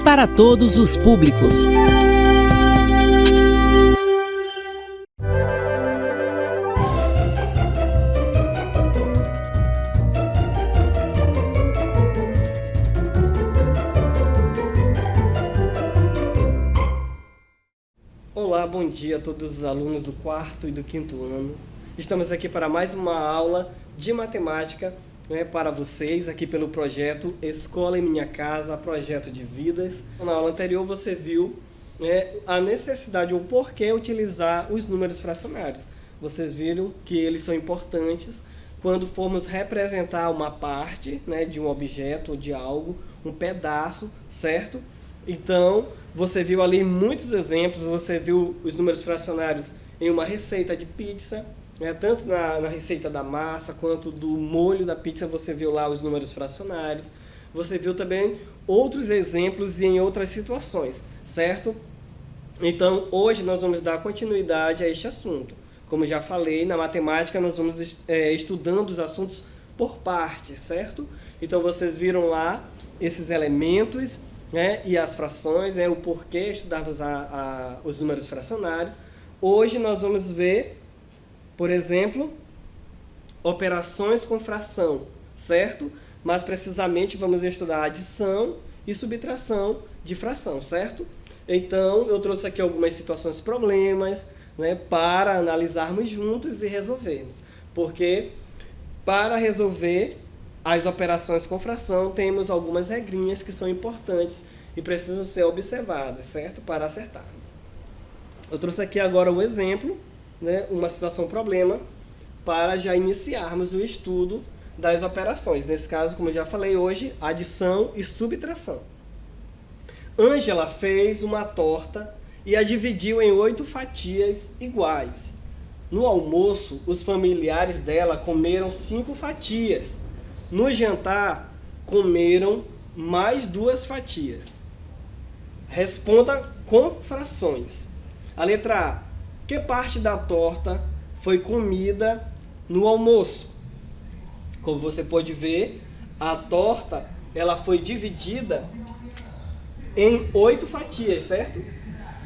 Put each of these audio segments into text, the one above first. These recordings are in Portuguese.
para todos os públicos. Olá, bom dia a todos os alunos do 4º e do 5º ano. Estamos aqui para mais uma aula de matemática, para vocês, aqui pelo projeto Escola em Minha Casa, projeto de vidas. Na aula anterior você viu a necessidade ou porquê utilizar os números fracionários. Vocês viram que eles são importantes quando formos representar uma parte de um objeto ou de algo, um pedaço, certo? Então, você viu ali muitos exemplos, você viu os números fracionários em uma receita de pizza, tanto na receita da massa quanto do molho da pizza, você viu lá os números fracionários. Você viu também outros exemplos em outras situações, certo? Então, hoje nós vamos dar continuidade a este assunto. Como já falei, na matemática nós vamos estudando os assuntos por partes, certo? Então, vocês viram lá esses elementos, e as frações, o porquê estudarmos os números fracionários. Hoje nós vamos ver, por exemplo, operações com fração, certo? Mais precisamente vamos estudar adição e subtração de fração, certo? Então eu trouxe aqui algumas situações, problemas, para analisarmos juntos e resolvermos. Porque para resolver as operações com fração, temos algumas regrinhas que são importantes e precisam ser observadas, certo? Para acertarmos. Eu trouxe aqui agora o exemplo, uma situação problema, para já iniciarmos o estudo das operações. Nesse caso, como eu já falei hoje, adição e subtração. Ângela fez uma torta e a dividiu em 8 fatias iguais. No almoço, os familiares dela comeram 5 fatias. No jantar, comeram mais 2 fatias. Responda com frações. A letra A. Que parte da torta foi comida no almoço? Como você pode ver, a torta ela foi dividida em 8 fatias, certo?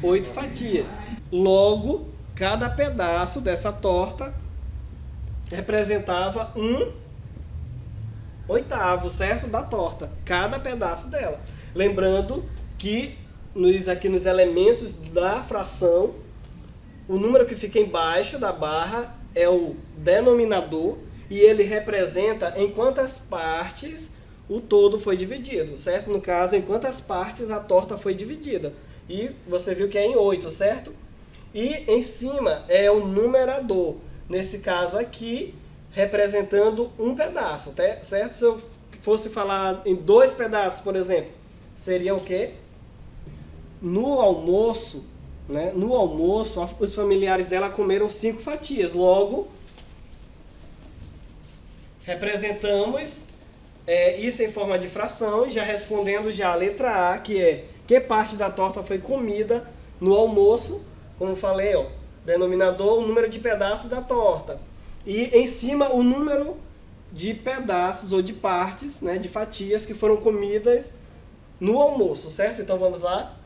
8 fatias. Logo, cada pedaço dessa torta representava 1/8, certo? Da torta, cada pedaço dela. Lembrando que aqui nos elementos da fração, o número que fica embaixo da barra é o denominador e ele representa em quantas partes o todo foi dividido, certo? No caso, em quantas partes a torta foi dividida. E você viu que é em 8, certo? E em cima é o numerador. Nesse caso aqui, representando um pedaço, certo? Se eu fosse falar em 2 pedaços, por exemplo, seria o quê? No almoço, os familiares dela comeram 5 fatias. Logo, representamos isso em forma de fração, já respondendo já a letra A, que é que parte da torta foi comida no almoço. Como eu falei, denominador, o número de pedaços da torta. E em cima o número de pedaços ou de partes, de fatias que foram comidas no almoço, certo? Então vamos lá.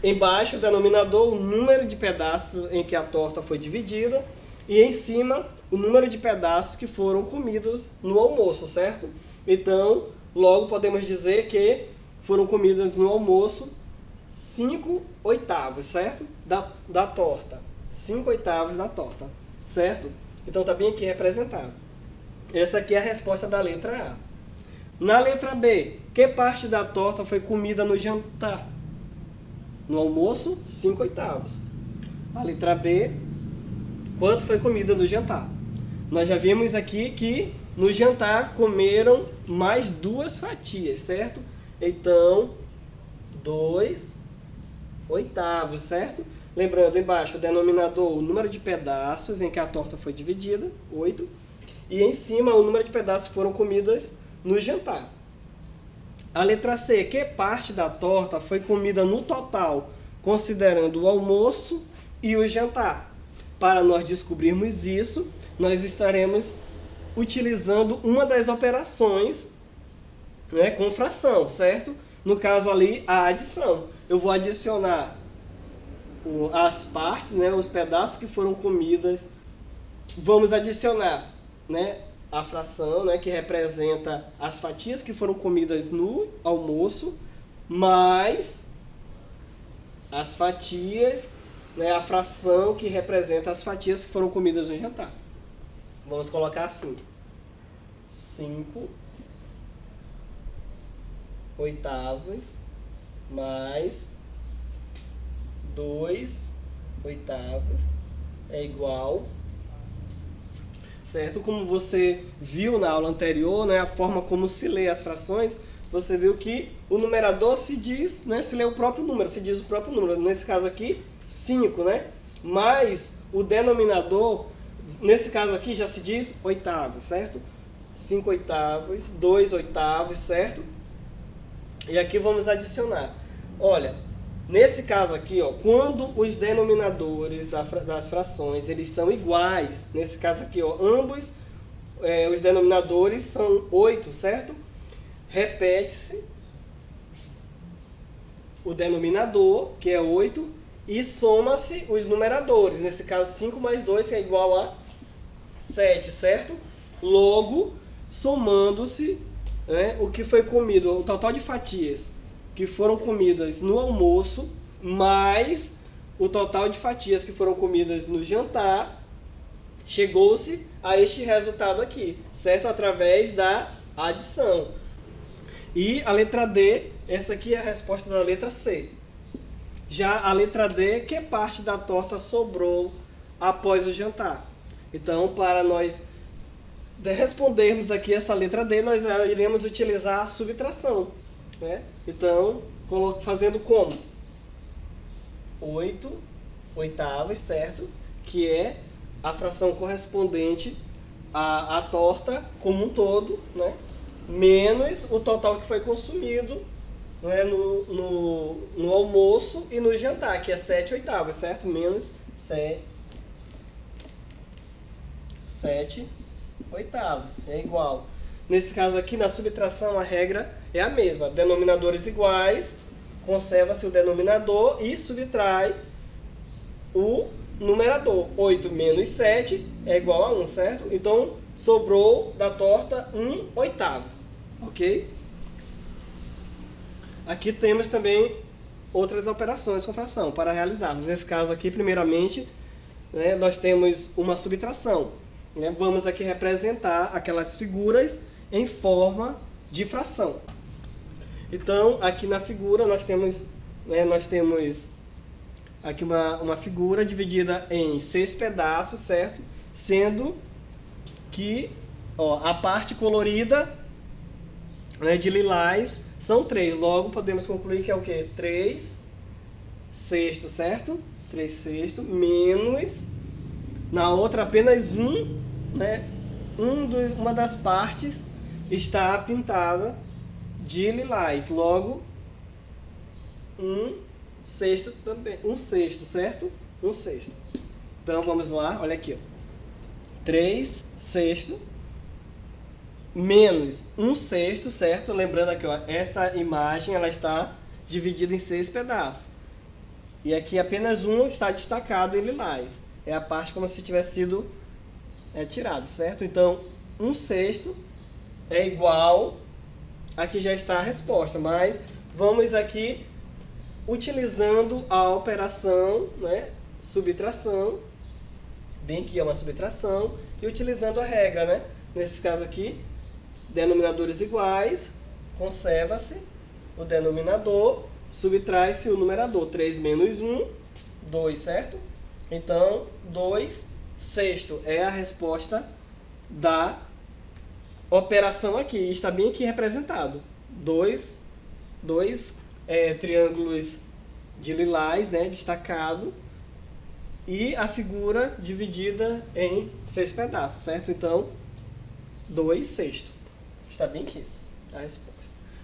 Embaixo o denominador, o número de pedaços em que a torta foi dividida. E em cima o número de pedaços que foram comidos no almoço, certo? Então, logo podemos dizer que foram comidas no almoço 5/8, certo? Da torta. 5/8 da torta, certo? Então está bem aqui representado. Essa aqui é a resposta da letra A. Na letra B, que parte da torta foi comida no jantar? No almoço, 5/8. A letra B, quanto foi comida no jantar? Nós já vimos aqui que no jantar comeram mais 2 fatias, certo? Então, 2/8, certo? Lembrando, embaixo o denominador, o número de pedaços em que a torta foi dividida, 8. E em cima o número de pedaços que foram comidas no jantar. A letra C, que parte da torta foi comida no total, considerando o almoço e o jantar? Para nós descobrirmos isso, nós estaremos utilizando uma das operações com fração, certo? no caso ali, a adição. Eu vou adicionar as partes, né, os pedaços que foram comidas. Vamos adicionar, né, a fração, né, que representa as fatias que foram comidas no almoço, mais as fatias, né, a fração que representa as fatias que foram comidas no jantar. Vamos colocar assim: 5 oitavos mais 2 oitavos é igual, certo? Como você viu na aula anterior, né, a forma como se lê as frações, você viu que o numerador se diz, né, se lê o próprio número, se diz o próprio número. Nesse caso aqui, 5, né? Mas o denominador, nesse caso aqui, já se diz oitavos, certo? 5 oitavos, 2 oitavos, certo? E aqui vamos adicionar. Olha, nesse caso aqui, ó, quando os denominadores das frações eles são iguais, nesse caso aqui, ó, ambos os denominadores são 8, certo? Repete-se o denominador, que é 8, e soma-se os numeradores. Nesse caso, 5 mais 2 que é igual a 7, certo? Logo, somando-se, né, o que foi comido, o total de fatias que foram comidas no almoço, mais o total de fatias que foram comidas no jantar, chegou-se a este resultado aqui, certo? Através da adição. E a letra D, essa aqui é a resposta da letra C. Já a letra D, que parte da torta sobrou após o jantar? Então, para nós respondermos aqui essa letra D, nós iremos utilizar a subtração, né? Então, fazendo como? 8 oitavos, certo? Que é a fração correspondente à torta como um todo, né? Menos o total que foi consumido, né, no almoço e no jantar, que é 7 oitavos, certo? Menos 7 oitavos, é igual. Nesse caso aqui, na subtração, a regra é a mesma. Denominadores iguais, conserva-se o denominador e subtrai o numerador. 8 menos 7 é igual a 1, certo? Então, sobrou da torta 1 oitavo, ok? Aqui temos também outras operações com fração para realizarmos. Nesse caso aqui, primeiramente, né, nós temos uma subtração. Né? Vamos aqui representar aquelas figuras em forma de fração. Então, aqui na figura nós temos aqui uma figura dividida em 6 pedaços, certo? Sendo que, ó, a parte colorida, né, de lilás são 3. Logo, podemos concluir que é o quê? 3 sextos, certo? 3 sextos menos, na outra apenas 1, né? Uma das partes está pintada de lilás. Logo, 1 sexto também. 1 sexto, certo? 1 sexto. Então, vamos lá. Olha aqui, ó. 3 sextos menos 1 sexto, certo? Lembrando aqui, ó, esta imagem ela está dividida em 6 pedaços. E aqui apenas um está destacado em lilás. É a parte como se tivesse sido tirado, certo? Então, 1 sexto é igual, aqui já está a resposta, mas vamos aqui utilizando a operação, né, subtração, bem que é uma subtração, e utilizando a regra, né? Nesse caso aqui, denominadores iguais, conserva-se o denominador, subtrai-se o numerador. 3 menos 1, 2, certo? Então, 2 sexto é a resposta da operação aqui. Está bem aqui representado. Dois triângulos de lilás, né, destacado, e a figura dividida em 6 pedaços, certo? Então, 2 sexto. Está bem aqui a resposta.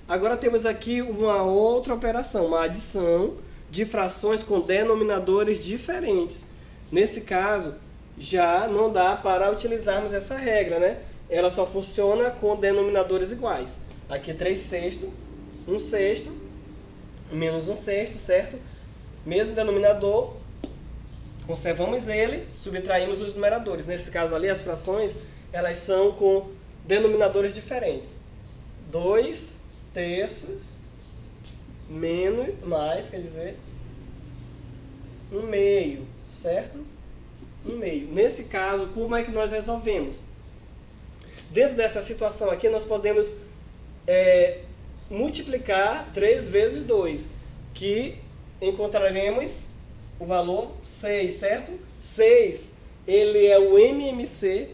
Agora temos aqui uma outra operação, uma adição de frações com denominadores diferentes. Nesse caso, já não dá para utilizarmos essa regra, né? Ela só funciona com denominadores iguais. Aqui 3 sextos, 1 sexto menos 1/6, certo? Mesmo denominador, conservamos ele, subtraímos os numeradores. Nesse caso ali, as frações, elas são com denominadores diferentes. 2/3 menos, mais, quer dizer, 1/2, certo? 1/2. Nesse caso, como é que nós resolvemos? Dentro dessa situação aqui, nós podemos multiplicar 3 vezes 2, que encontraremos o valor 6, certo? 6, ele é o MMC,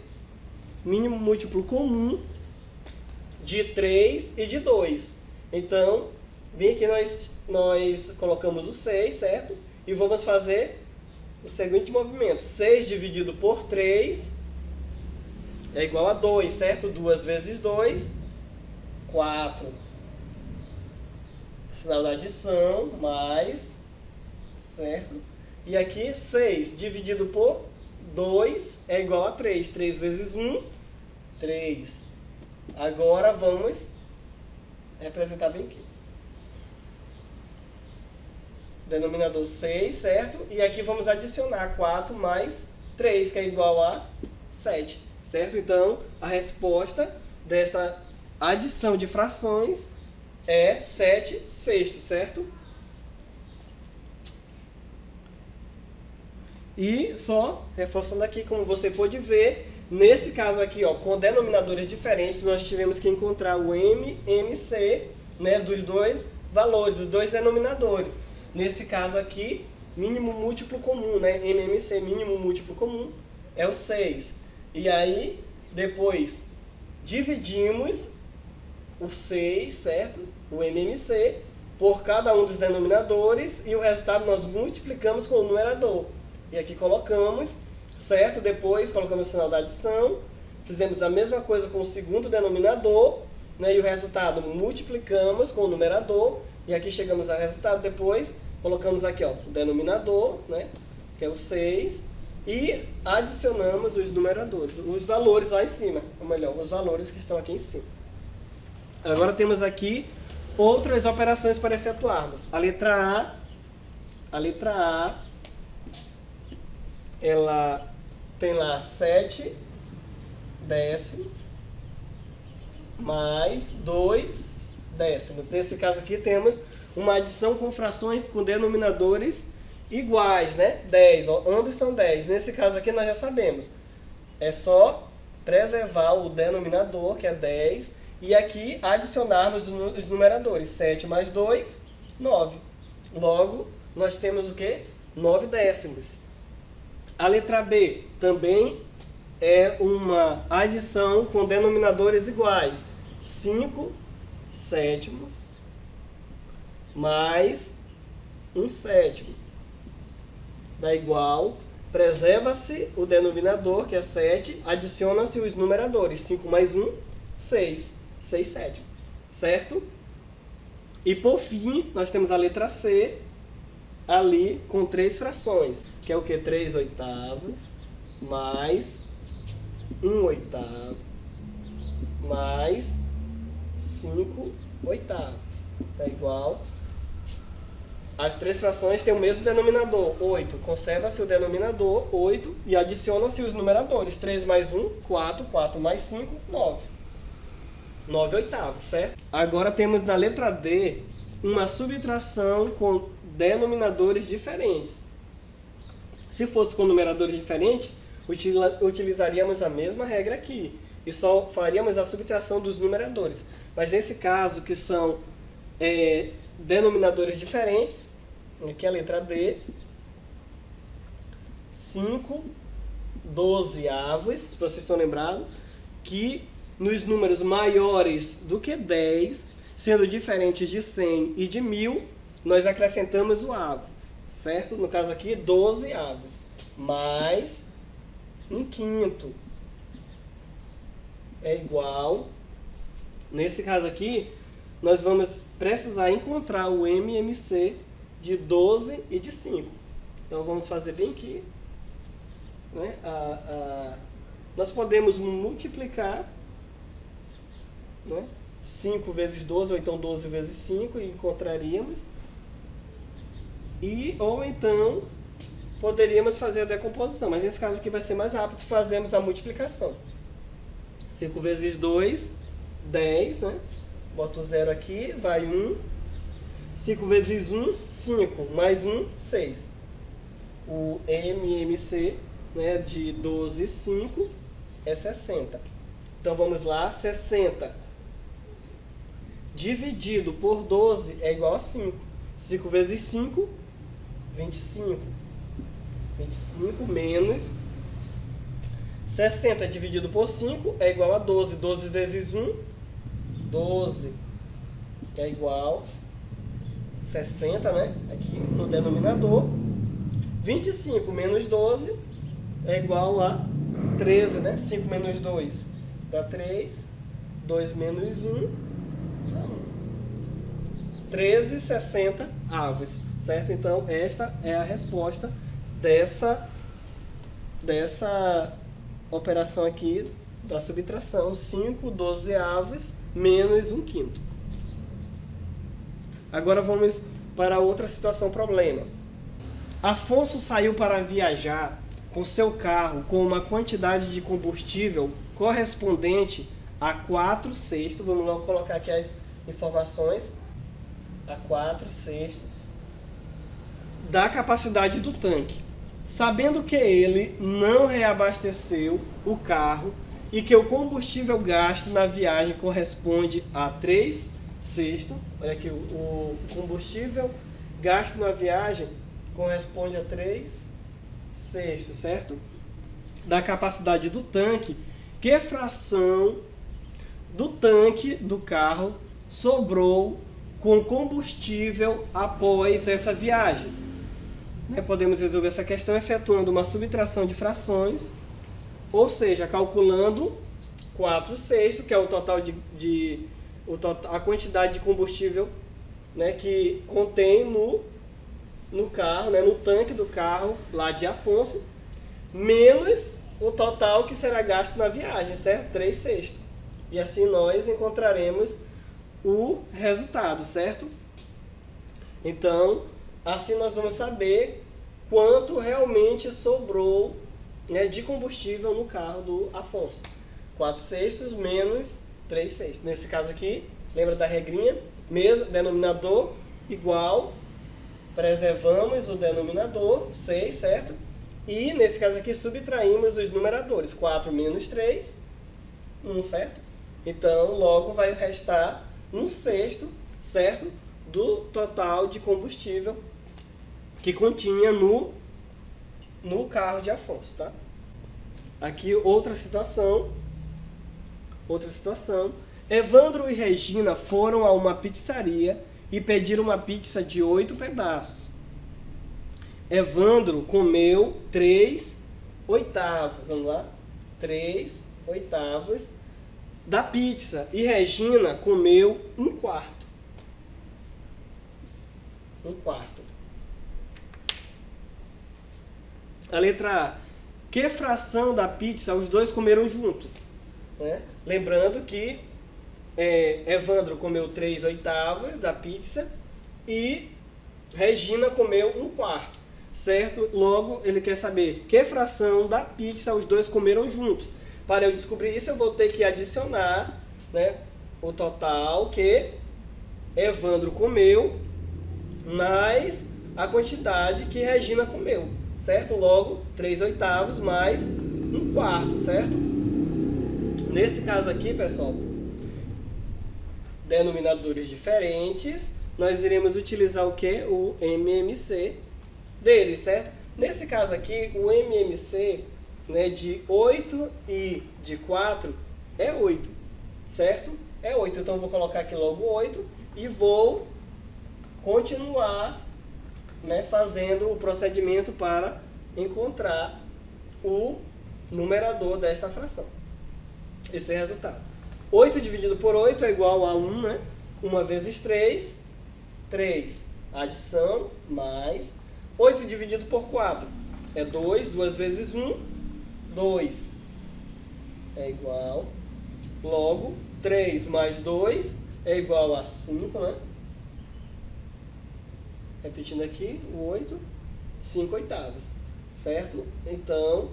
mínimo múltiplo comum, de 3 e de 2. Então, bem aqui nós colocamos o 6, certo? E vamos fazer o seguinte movimento. 6 dividido por 3 é igual a 2, certo? 2 vezes 2, 4. Sinal da adição, mais, certo? E aqui 6 dividido por 2 é igual a 3. 3 vezes 1, 3. Agora vamos representar bem aqui. Denominador 6, certo? E aqui vamos adicionar 4 mais 3, que é igual a 7, certo? Então, a resposta dessa adição de frações é 7/6, certo? E só reforçando aqui, como você pode ver, nesse caso aqui, ó, com denominadores diferentes, nós tivemos que encontrar o MMC, né, dos dois valores, dos dois denominadores. Nesse caso aqui, mínimo múltiplo comum, né? MMC, mínimo múltiplo comum, é o 6. E aí, depois, dividimos o 6, certo? O MMC, por cada um dos denominadores, e o resultado nós multiplicamos com o numerador. E aqui colocamos, certo? Depois colocamos o sinal da adição, fizemos a mesma coisa com o segundo denominador, né? E o resultado multiplicamos com o numerador, e aqui chegamos ao resultado. Depois colocamos aqui, ó, o denominador, né? Que é o 6, e adicionamos os numeradores, os valores lá em cima, ou melhor, os valores que estão aqui em cima. Agora temos aqui outras operações para efetuarmos. A letra A, ela tem lá 7 décimos mais 2 décimos. Nesse caso aqui temos uma adição com frações com denominadores iguais, né? 10, ó, ambos são 10. Nesse caso aqui nós já sabemos. É só preservar o denominador, que é 10, e aqui adicionarmos os numeradores. 7 mais 2, 9. Logo, nós temos o quê? 9 décimos. A letra B também é uma adição com denominadores iguais. 5 sétimos mais 1 sétimo. Dá igual, preserva-se o denominador, que é 7, adiciona-se os numeradores. 5 mais 1, 6. 6 sétimos, certo? E por fim, nós temos a letra C, ali com 3 frações, que é o que? 3 oitavos, mais 1 oitavo, mais 5 oitavos. É igual. As 3 frações têm o mesmo denominador, 8. Conserva-se o denominador, 8, e adiciona-se os numeradores. 3 mais 1, 4. 4 mais 5, 9. 9 oitavos, certo? Agora temos na letra D uma subtração com denominadores diferentes. Se fosse com numeradores diferentes, utilizaríamos a mesma regra aqui e só faríamos a subtração dos numeradores. Mas nesse caso, que são denominadores diferentes, aqui é a letra D, 5 dozeavos, se vocês estão lembrados, que nos números maiores do que 10, sendo diferentes de 100 e de 1000, nós acrescentamos o avos, certo? No caso aqui, 12 avos, mais 1/5 é igual. Nesse caso aqui, nós vamos precisar encontrar o MMC de 12 e de 5. Então, vamos fazer bem aqui. Né? Nós podemos multiplicar, né? 5 vezes 12, ou então 12 vezes 5, e encontraríamos. ou então poderíamos fazer a decomposição, mas nesse caso aqui vai ser mais rápido, fazemos a multiplicação. 5 vezes 2, 10, né? Boto o 0 aqui, vai 1. 5 vezes 1, 5. Mais 1, 6. O MMC, né, de 12, 5 é 60. Então vamos lá, 60 dividido por 12 é igual a 5. 5 vezes 5, 25. 25 menos 60 dividido por 5 é igual a 12. 12 vezes 1, 12 é igual a 60, né? Aqui no denominador. 25 menos 12 é igual a 13, né? 5 menos 2 dá 3. 2 menos 1 dá 1. 13, 60 avos, certo? Então, esta é a resposta dessa operação aqui da subtração. 5 dozeavos menos 1/5. Agora vamos para outra situação problema. Afonso saiu para viajar com seu carro com uma quantidade de combustível correspondente a 4/6. Vamos logo colocar aqui as informações. A 4/6 da capacidade do tanque. Sabendo que ele não reabasteceu o carro e que o combustível gasto na viagem corresponde a 3/6. Olha aqui, o combustível gasto na viagem corresponde a 3/6, certo? Da capacidade do tanque, que fração do tanque do carro sobrou com combustível após essa viagem? Podemos resolver essa questão efetuando uma subtração de frações, ou seja, calculando 4/6, que é o total a quantidade de combustível, né, que contém no carro, né, no tanque do carro lá de Afonso, menos o total que será gasto na viagem, certo? 3/6. E assim nós encontraremos o resultado, certo? Então, assim nós vamos saber quanto realmente sobrou, né, de combustível no carro do Afonso. 4/6 menos 3/6. Nesse caso aqui, lembra da regrinha? Mesmo denominador igual, preservamos o denominador, 6, certo? E nesse caso aqui subtraímos os numeradores. 4 menos 3, 1, certo? Então, logo vai restar 1/6, certo? Do total de combustível que continha no carro de Afonso, tá? Aqui outra situação. Evandro e Regina foram a uma pizzaria e pediram uma pizza de 8 pedaços. Evandro comeu 3/8, vamos lá? 3/8 da pizza e Regina comeu 1/4. 1/4. A letra A. Que fração da pizza os dois comeram juntos? Né? Lembrando que Evandro comeu 3/8 da pizza e Regina comeu 1/4, certo? Logo, ele quer saber que fração da pizza os dois comeram juntos. Para eu descobrir isso, eu vou ter que adicionar, né, o total que Evandro comeu mais a quantidade que Regina comeu, certo? Logo, 3/8 mais 1/4, certo? Nesse caso aqui, pessoal, denominadores diferentes, nós iremos utilizar o que? O MMC dele, certo? Nesse caso aqui, o MMC, né, de 8 e de 4 é 8, certo? É 8, então eu vou colocar aqui logo 8 e vou continuar, né, fazendo o procedimento para encontrar o numerador desta fração. Esse é o resultado. 8 dividido por 8 é igual a 1, né? 1 vezes 3, 3. Adição, mais. 8 dividido por 4 é 2. 2 vezes 1, 2. É igual. Logo, 3 mais 2 é igual a 5, né? Repetindo aqui, o 8, 5 oitavos, certo? Então,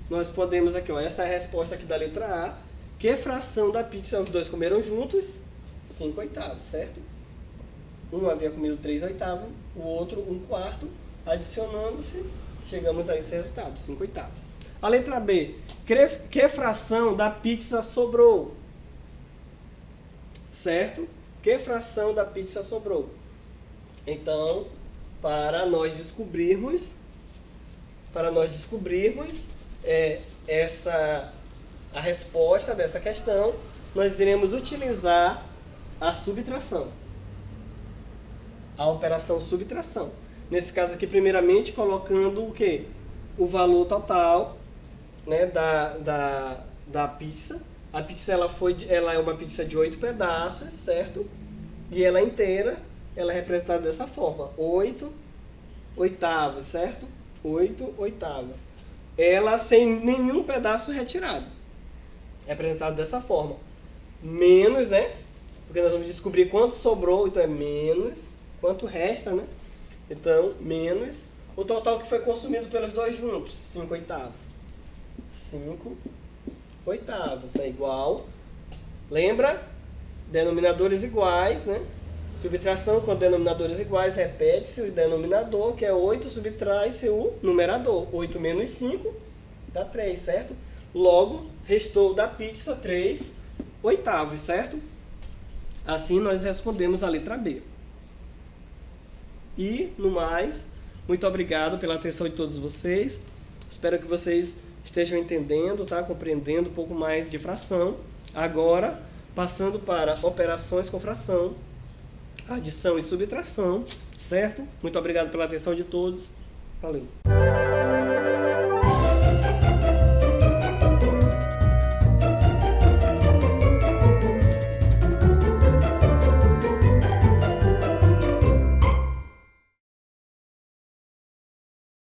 nós podemos aqui, ó, essa é a resposta aqui da letra A. Que fração da pizza os dois comeram juntos? 5 oitavos, certo? Um havia comido 3 oitavos, o outro 1/4. Adicionando-se, chegamos a esse resultado, 5 oitavos. A letra B. Que fração da pizza sobrou? Certo? Que fração da pizza sobrou? Então, para nós descobrirmos a resposta dessa questão, nós iremos utilizar a subtração, a operação subtração. Nesse caso aqui, primeiramente, colocando o quê? O valor total, né, da pizza. A pizza ela é uma pizza de 8 pedaços, certo? E ela inteira, ela é representada dessa forma, 8 oitavos, certo? 8 oitavos. Ela sem nenhum pedaço retirado. É apresentado dessa forma. Menos, né? Porque nós vamos descobrir quanto sobrou, então é menos, quanto resta, né? Então, menos o total que foi consumido pelos dois juntos, 5 oitavos. 5 oitavos é igual, lembra? Denominadores iguais, né? Subtração com denominadores iguais, repete-se o denominador, que é 8, subtrai-se o numerador. 8 menos 5 dá 3, certo? Logo, restou da pizza 3 oitavos, certo? Assim nós respondemos a letra B. E, no mais, muito obrigado pela atenção de todos vocês. Espero que vocês estejam entendendo, tá? Compreendendo um pouco mais de fração. Agora, passando para operações com fração, adição e subtração, certo? Muito obrigado pela atenção de todos. Valeu!